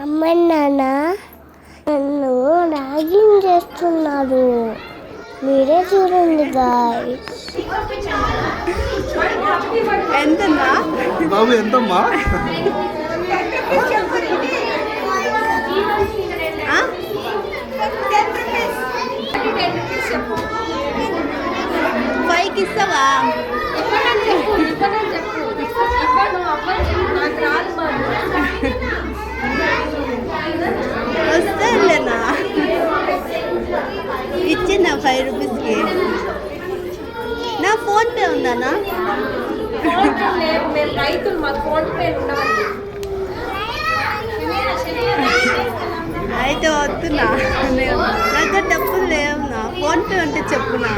అమ్మ నాన్న నన్ను ర్యాగింగ్ చేస్తున్నారు. మీరే చూడండి గాయ్స్. ఎంతన్నా బాబు ఎంతమ్మా? పైకి ఇస్తావా? వస్తాలేనా ఇచ్చిందా 5 రూపీస్కి? నా ఫోన్పే ఉందానా? అయితే వద్దునా, నాకు డబ్బులు లేవునా. ఫోన్పే ఉంటే చెప్పునా.